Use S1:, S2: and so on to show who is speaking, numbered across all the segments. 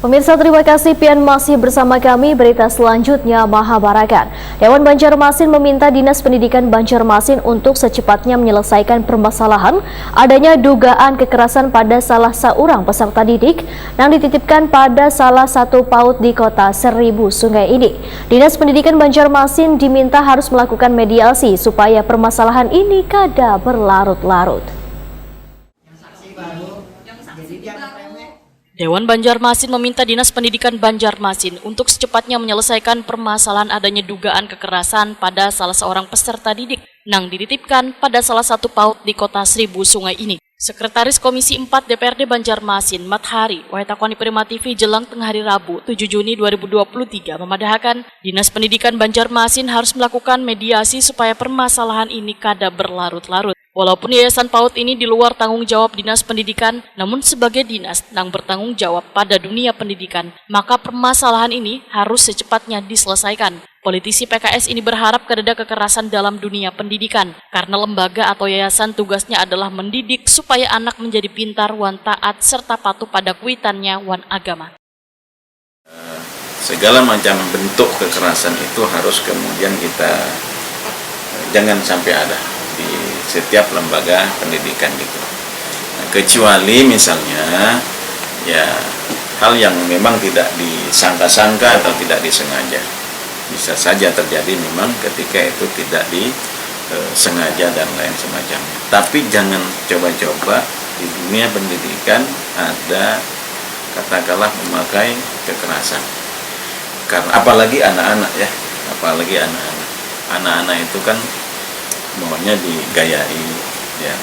S1: Pemirsa, terima kasih pian masih bersama kami. Berita selanjutnya, Mahabarakan. Dewan Banjarmasin meminta Dinas Pendidikan Banjarmasin untuk secepatnya menyelesaikan permasalahan adanya dugaan kekerasan pada salah seorang peserta didik yang dititipkan pada salah satu PAUD di kota Seribu Sungai ini. Dinas Pendidikan Banjarmasin diminta harus melakukan mediasi supaya permasalahan ini kada berlarut-larut.
S2: Dewan Banjarmasin meminta Dinas Pendidikan Banjarmasin untuk secepatnya menyelesaikan permasalahan adanya dugaan kekerasan pada salah seorang peserta didik yang dititipkan pada salah satu PAUD di kota Seribu Sungai ini. Sekretaris Komisi 4 DPRD Banjarmasin, Mathari, Wahetakoni Prima TV jelang tengah hari Rabu 7 Juni 2023 memadahkan Dinas Pendidikan Banjarmasin harus melakukan mediasi supaya permasalahan ini kada berlarut-larut. Walaupun yayasan PAUD ini di luar tanggung jawab Dinas Pendidikan, namun sebagai dinas yang bertanggung jawab pada dunia pendidikan, maka permasalahan ini harus secepatnya diselesaikan. Politisi PKS ini berharap kada kekerasan dalam dunia pendidikan, karena lembaga atau yayasan tugasnya adalah mendidik supaya anak menjadi pintar, wan taat, serta patuh pada kuitannya wan agama.
S3: Segala macam bentuk kekerasan itu harus kemudian kita jangan sampai ada di setiap lembaga pendidikan gitu. Nah, kecuali misalnya ya hal yang memang tidak disangka-sangka atau tidak disengaja, bisa saja terjadi memang ketika itu tidak disengaja dan lain semacamnya. Tapi jangan coba-coba di dunia pendidikan ada katakanlah memakai kekerasan. Karena apalagi anak-anak ya, apalagi anak-anak itu kan maunya digayai ya,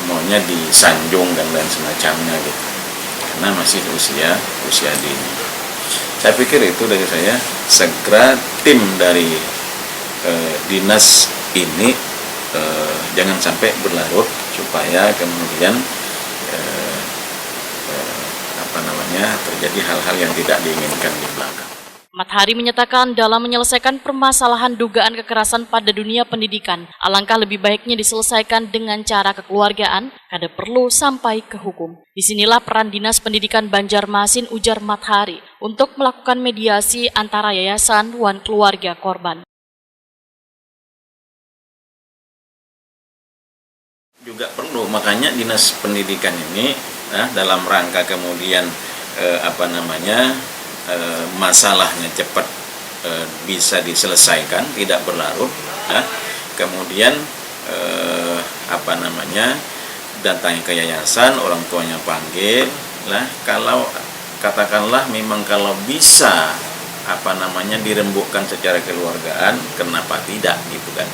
S3: maunya disanjung dan lain semacamnya gitu, karena masih usia dini. Saya pikir itu dari saya segera tim dari dinas ini jangan sampai berlarut supaya kemudian terjadi hal-hal yang tidak diinginkan di belakang.
S2: Mathari menyatakan dalam menyelesaikan permasalahan dugaan kekerasan pada dunia pendidikan, alangkah lebih baiknya diselesaikan dengan cara kekeluargaan, kada perlu sampai ke hukum. Disinilah peran Dinas Pendidikan Banjarmasin, ujar Mathari, untuk melakukan mediasi antara yayasan wan keluarga korban.
S3: Juga perlu, makanya Dinas Pendidikan ini dalam rangka kemudian masalahnya cepat bisa diselesaikan, tidak berlarut, kemudian datangi ke yayasan, orang tuanya panggil lah, kalau katakanlah memang kalau bisa dirembukkan secara keluargaan, kenapa tidak gitu kan.